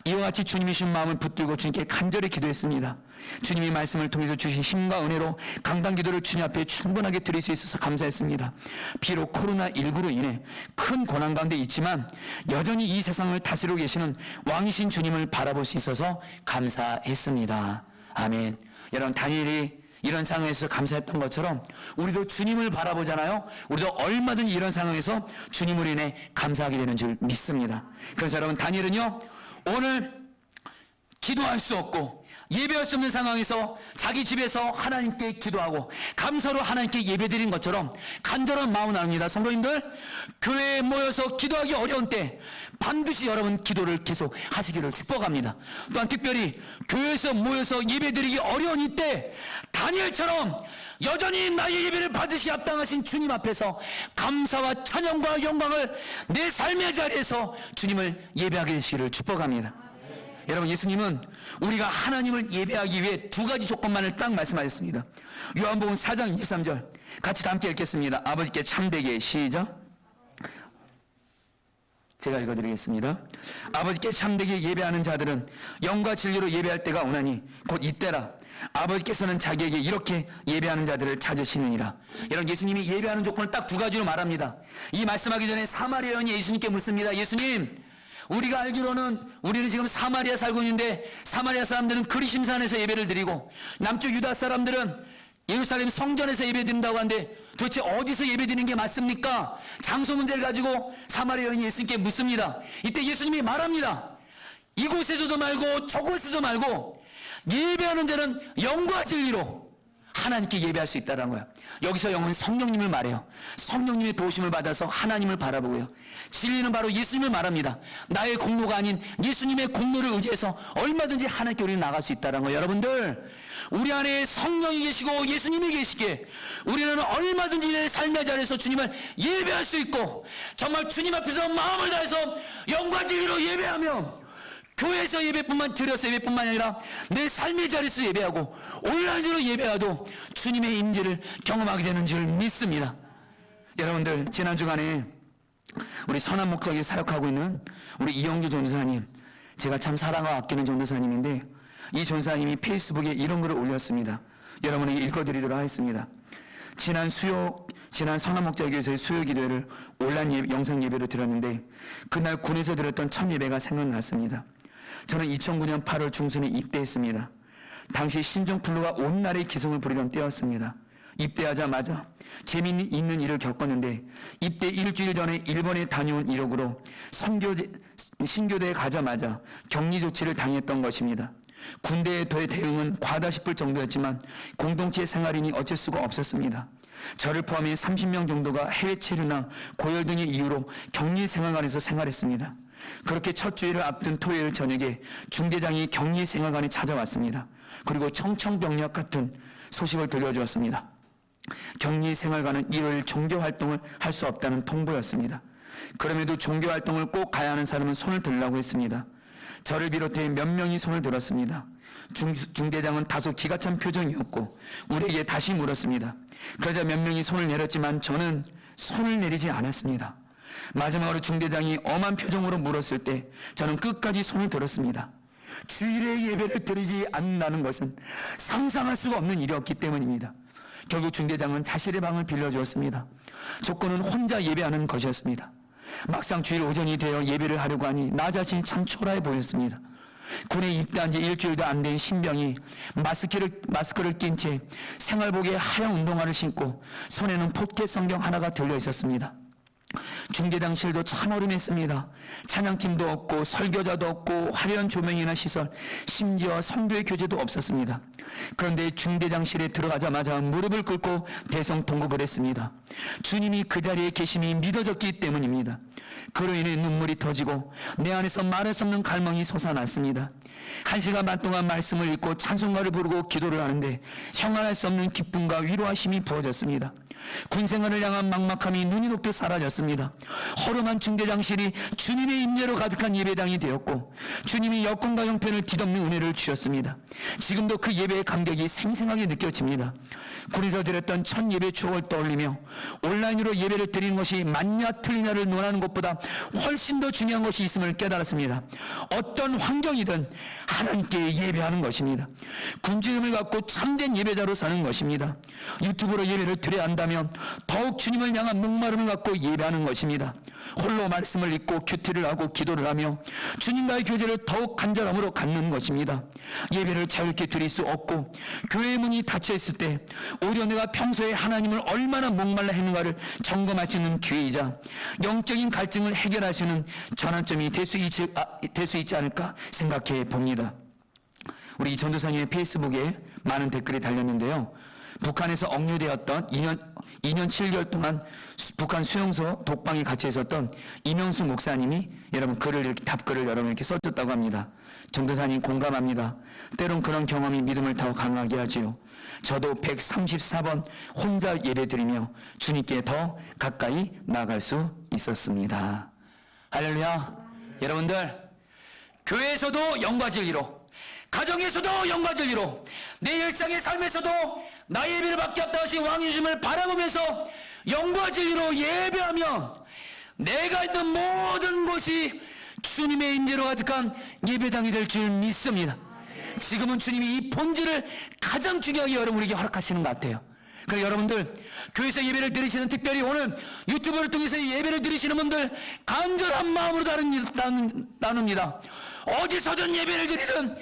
A: 이와 같이 주님이신 마음을 붙들고 주님께 간절히 기도했습니다. 주님이 말씀을 통해서 주신 힘과 은혜로 강단 기도를 주님 앞에 충분하게 드릴 수 있어서 감사했습니다. 비록 코로나19로 인해 큰 고난 가운데 있지만 여전히 이 세상을 다스리고 계시는 왕이신 주님을 바라볼 수 있어서 감사했습니다. 아멘. 여러분, 다니엘이 이런 상황에서 감사했던 것처럼 우리도 주님을 바라보잖아요. 우리도 얼마든지 이런 상황에서 주님을 인해 감사하게 되는 줄 믿습니다. 그래서 여러분, 다니엘은요, 오늘 기도할 수 없고 예배할 수 없는 상황에서 자기 집에서 하나님께 기도하고 감사로 하나님께 예배드린 것처럼 간절한 마음을 나눕니다. 성도님들, 교회에 모여서 기도하기 어려운 때 반드시 여러분 기도를 계속 하시기를 축복합니다. 또한 특별히 교회에서 모여서 예배드리기 어려운 이때 다니엘처럼 여전히 나의 예배를 받으시 합당하신 주님 앞에서 감사와 찬양과 영광을 내 삶의 자리에서 주님을 예배하게 되시기를 축복합니다. 여러분, 예수님은 우리가 하나님을 예배하기 위해 두 가지 조건만을 딱 말씀하셨습니다. 요한복음 4장 23절 같이 다 함께 읽겠습니다. 아버지께 참되게, 시작. 제가 읽어드리겠습니다. 아버지께 참되게 예배하는 자들은 영과 진리로 예배할 때가 오나니 곧 이때라. 아버지께서는 자기에게 이렇게 예배하는 자들을 찾으시느니라. 여러분, 예수님이 예배하는 조건을 딱 두 가지로 말합니다. 이 말씀하기 전에 사마리아 여인이 예수님께 묻습니다. 예수님, 우리가 알기로는 우리는 지금 사마리아 살고 있는데 사마리아 사람들은 그리심산에서 예배를 드리고 남쪽 유다 사람들은 예루살렘 성전에서 예배드린다고 하는데 도대체 어디서 예배드리는 게 맞습니까? 장소 문제를 가지고 사마리아 여인이 예수님께 묻습니다. 이때 예수님이 말합니다. 이곳에서도 말고 저곳에서도 말고 예배하는 자는 영과 진리로 하나님께 예배할 수 있다는 거예요. 여기서 영은 성령님을 말해요. 성령님의 도우심을 받아서 하나님을 바라보고요. 진리는 바로 예수님을 말합니다. 나의 공로가 아닌 예수님의 공로를 의지해서 얼마든지 하나님께 우리는 나갈 수 있다는 거예요. 여러분들, 우리 안에 성령이 계시고 예수님이 계시기에 우리는 얼마든지 내 삶의 자리에서 주님을 예배할 수 있고 정말 주님 앞에서 마음을 다해서 영과 진리로 예배하며 교회에서 예배뿐만 드려서 예배뿐만 아니라 내 삶의 자리에서 예배하고 온라인으로 예배하도 주님의 임재를 경험하게 되는 줄 믿습니다. 여러분들, 지난 주간에 우리 선한 목적에 사역하고 있는 우리 이영규 전도사님, 제가 참 사랑하고 아끼는 전도사님인데 이 전도사님이 페이스북에 이런 글을 올렸습니다. 여러분에게 읽어드리도록 하겠습니다. 지난 선한 목적에서의 수요 기도회를 온라인 영상 예배로 드렸는데 그날 군에서 드렸던 첫 예배가 생각났습니다. 저는 2009년 8월 중순에 입대했습니다. 당시 신종플루가 온 나라에 기승을 부리던 때였습니다. 입대하자마자 재미있는 일을 겪었는데 입대 일주일 전에 일본에 다녀온 이력으로 신교대에 가자마자 격리 조치를 당했던 것입니다. 군대의 대응은 과다 싶을 정도였지만 공동체 생활이니 어쩔 수가 없었습니다. 저를 포함해 30명 정도가 해외 체류나 고열 등의 이유로 격리 생활관에서 생활했습니다. 그렇게 첫 주일을 앞둔 토요일 저녁에 중대장이 격리 생활관에 찾아왔습니다. 그리고 청청병력 같은 소식을 들려주었습니다. 격리 생활관은 일요일 종교활동을 할 수 없다는 통보였습니다. 그럼에도 종교활동을 꼭 가야 하는 사람은 손을 들라고 했습니다. 저를 비롯해 몇 명이 손을 들었습니다. 중대장은 다소 기가 찬 표정이었고 우리에게 다시 물었습니다. 그러자 몇 명이 손을 내렸지만 저는 손을 내리지 않았습니다. 마지막으로 중대장이 엄한 표정으로 물었을 때 저는 끝까지 손을 들었습니다. 주일에 예배를 드리지 않는다는 것은 상상할 수가 없는 일이었기 때문입니다. 결국 중대장은 자신의 방을 빌려주었습니다. 조건은 혼자 예배하는 것이었습니다. 막상 주일 오전이 되어 예배를 하려고 하니 나 자신이 참 초라해 보였습니다. 군에 입대한 지 일주일도 안 된 신병이 마스크를 낀 채 생활복에 하얀 운동화를 신고 손에는 포켓 성경 하나가 들려 있었습니다. 중대장실도 참 어림했습니다. 찬양팀도 없고 설교자도 없고 화려한 조명이나 시설, 심지어 성도의 교제도 없었습니다. 그런데 중대장실에 들어가자마자 무릎을 꿇고 대성통곡을 했습니다. 주님이 그 자리에 계심이 믿어졌기 때문입니다. 그로 인해 눈물이 터지고 내 안에서 말할 수 없는 갈망이 솟아났습니다. 1시간 반 동안 말씀을 읽고 찬송가를 부르고 기도를 하는데 형언할 수 없는 기쁨과 위로하심이 부어졌습니다. 군생활을 향한 막막함이 눈이 높게 사라졌습니다. 허름한 중대장실이 주님의 임재로 가득한 예배당이 되었고 주님이 여건과 형편을 뒤덮는 은혜를 주셨습니다. 지금도 그 예배의 감격이 생생하게 느껴집니다. 군에서 드렸던 첫 예배 추억을 떠올리며 온라인으로 예배를 드리는 것이 맞냐 틀리냐를 논하는 것보다 훨씬 더 중요한 것이 있음을 깨달았습니다. 어떤 환경이든 하나님께 예배하는 것입니다. 군주임을 갖고 참된 예배자로 사는 것입니다. 유튜브로 예배를 드려야 한다면 더욱 주님을 향한 목마름을 갖고 예배하는 것입니다. 홀로 말씀을 읽고 큐티를 하고 기도를 하며 주님과의 교제를 더욱 간절함으로 갖는 것입니다. 예배를 자유롭게 드릴 수 없고 교회의 문이 닫혀 있을 때 오히려 내가 평소에 하나님을 얼마나 목말라 했는가를 점검할 수 있는 기회이자 영적인 갈증을 해결할 수 있는 전환점이 될 수 있지 않을까 생각해 봅니다. 우리 전도사님의 페이스북에 많은 댓글이 달렸는데요. 북한에서 억류되었던 2년 7개월 동안 북한 수용소 독방에 갇혀 있었던 이명수 목사님이 여러분 이렇게 답글을 여러분 이렇게 써줬다고 합니다. 전도사님 공감합니다. 때론 그런 경험이 믿음을 더 강하게 하지요. 저도 134번 혼자 예배드리며 주님께 더 가까이 나아갈 수 있었습니다. 할렐루야. 여러분들 교회에서도 영과 진리로, 가정에서도 영과 진리로, 내 일상의 삶에서도 나의 예배를 받게 하다 하신 왕의 주심을 바라보면서 영과 진리로 예배하며 내가 있는 모든 곳이 주님의 임재로 가득한 예배당이 될 줄 믿습니다. 지금은 주님이 이 본질을 가장 중요하게 여러분에게 허락하시는 것 같아요. 그래서 여러분들 교회에서 예배를 드리시는, 특별히 오늘 유튜브를 통해서 예배를 드리시는 분들 간절한 마음으로 나눕니다. 어디서든 예배를 드리든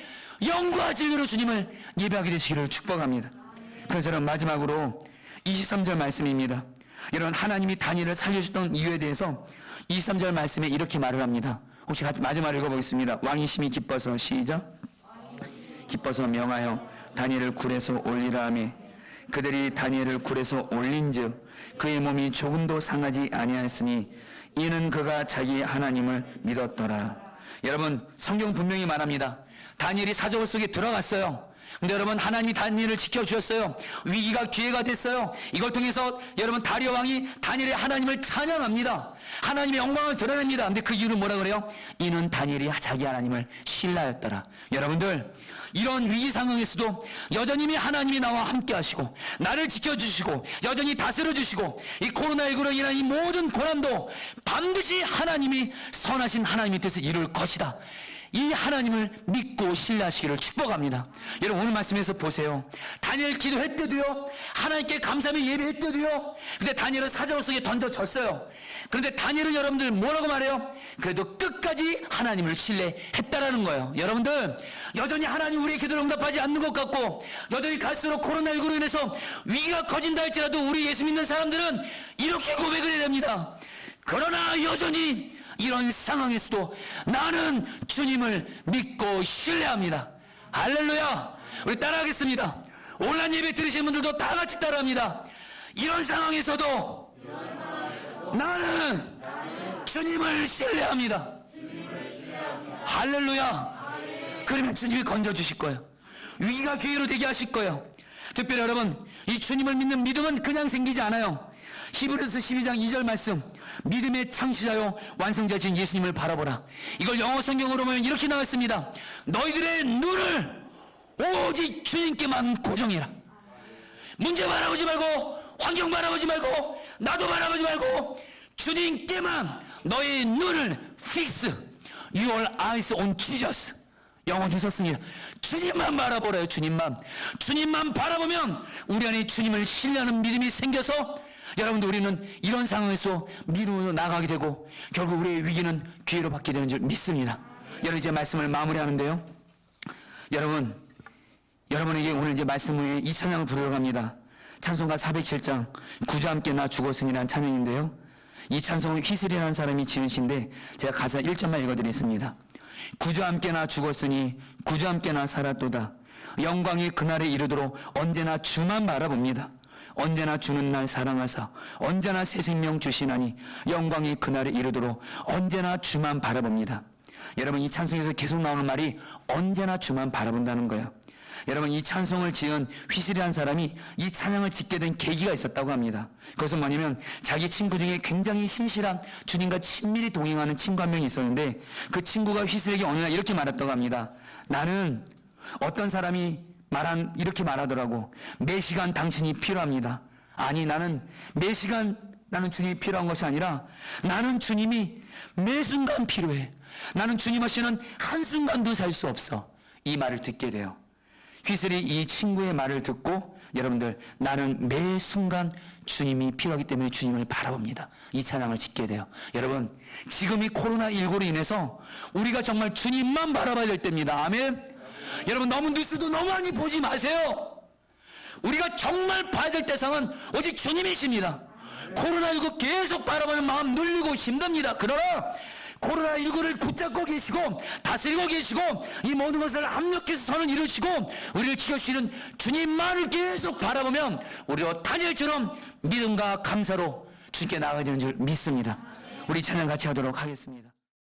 A: 영과 진리로 주님을 예배하게 되시기를 축복합니다. 그래서 저는 마지막으로 23절 말씀입니다. 여러분 하나님이 다니엘을 살려주셨던 이유에 대해서 23절 말씀에 이렇게 말을 합니다. 혹시 같이 마지막 읽어보겠습니다. 왕이 심히 기뻐서 시작. 기뻐서 명하여 다니엘을 굴에서 올리라 하매 그들이 다니엘을 굴에서 올린즉 그의 몸이 조금도 상하지 아니하였으니 이는 그가 자기 하나님을 믿었더라. 여러분 성경 분명히 말합니다. 다니엘이 사저울 속에 들어갔어요. 근데 여러분 하나님이 다니엘을 지켜주셨어요. 위기가 기회가 됐어요. 이걸 통해서 여러분 다리오 왕이 다니엘의 하나님을 찬양합니다. 하나님의 영광을 드러냅니다. 근데 그 이유는 뭐라 그래요? 이는 다니엘이 자기 하나님을 신뢰하였더라. 여러분들 이런 위기 상황에서도 여전히 하나님이 나와 함께 하시고 나를 지켜주시고 여전히 다스려주시고 이 코로나19로 인한 이 모든 고난도 반드시 하나님이 선하신 하나님의 뜻을 이룰 것이다. 이 하나님을 믿고 신뢰하시기를 축복합니다. 여러분 오늘 말씀에서 보세요. 다니엘 기도했대도요, 하나님께 감사하며 예배했대도요, 근데 다니엘은 사자굴 속에 던져졌어요. 그런데 다니엘은 여러분들 뭐라고 말해요? 그래도 끝까지 하나님을 신뢰했다라는 거예요. 여러분들 여전히 하나님 우리의 기도를 응답하지 않는 것 같고 여전히 갈수록 코로나19로 인해서 위기가 커진다 할지라도 우리 예수 믿는 사람들은 이렇게 고백을 해야 됩니다. 그러나 여전히 이런 상황에서도 나는 주님을 믿고 신뢰합니다. 할렐루야. 우리 따라하겠습니다. 온라인 예배 들으시는 분들도 다 같이 따라합니다. 이런 상황에서도 나는 주님을 신뢰합니다. 할렐루야. 그러면 주님이 건져주실 거예요. 위기가 기회로 되게 하실 거예요. 특별히 여러분 이 주님을 믿는 믿음은 그냥 생기지 않아요. 히브리서 12장 2절 말씀, 믿음의 창시자요 완성자신 예수님을 바라보라. 이걸 영어 성경으로 보면 이렇게 나와 있습니다. 너희들의 눈을 오직 주님께만 고정해라. 문제 바라보지 말고, 환경 바라보지 말고, 나도 바라보지 말고, 주님께만 너의 눈을 fix your eyes on Jesus. 영어 주셨습니다. 주님만 바라보래요. 주님만 바라보면 우리 안에 주님을 신뢰하는 믿음이 생겨서 여러분들, 우리는 이런 상황에서 미루어 나가게 되고 결국 우리의 위기는 기회로 바뀌게 되는 줄 믿습니다. 여러분, 이제 말씀을 마무리하는데요, 여러분에게 오늘 이제 말씀을 이 찬양을 부르러 갑니다. 찬송가 407장 구주 함께 나 죽었으니라는 찬양인데요, 이 찬송은 휘슬이라는 사람이 지은 시인데 제가 가사 1절만 읽어드리겠습니다. 구주 함께 나 죽었으니 구주 함께 나 살았도다. 영광이 그날에 이르도록 언제나 주만 바라봅니다. 언제나 주는 날 사랑하사 언제나 새 생명 주시나니 영광이 그날에 이르도록 언제나 주만 바라봅니다. 여러분, 이 찬송에서 계속 나오는 말이 언제나 주만 바라본다는 거예요. 여러분, 이 찬송을 지은 휘슬이라는 사람이 이 찬양을 짓게 된 계기가 있었다고 합니다. 그것은 뭐냐면, 자기 친구 중에 굉장히 신실한 주님과 친밀히 동행하는 친구 한 명이 있었는데, 그 친구가 휘슬에게 어느 날 이렇게 말했다고 합니다. 나는, 어떤 사람이 이렇게 말하더라고. 매 시간 당신이 필요합니다. 아니, 나는 매 시간 나는 주님이 필요한 것이 아니라 나는 주님이 매 순간 필요해. 나는 주님 없이는 한순간도 살 수 없어. 이 말을 듣게 돼요. 휘슬이 이 친구의 말을 듣고, 여러분들, 나는 매 순간 주님이 필요하기 때문에 주님을 바라봅니다. 이 찬양을 짓게 돼요. 여러분, 지금 이 코로나19로 인해서 우리가 정말 주님만 바라봐야 될 때입니다. 아멘. 여러분, 너무 뉴스도 너무 많이 보지 마세요. 우리가 정말 봐야 될 대상은 오직 주님이십니다. 코로나19 계속 바라보는 마음 눌리고 힘듭니다. 그러나 코로나19를 붙잡고 계시고 다스리고 계시고 이 모든 것을 합력해서 선을 이루시고 우리를 지켜주시는 주님만을 계속 바라보면 우리도 다니엘처럼 믿음과 감사로 주님께 나아가야 되는 줄 믿습니다. 우리 찬양 같이 하도록 하겠습니다.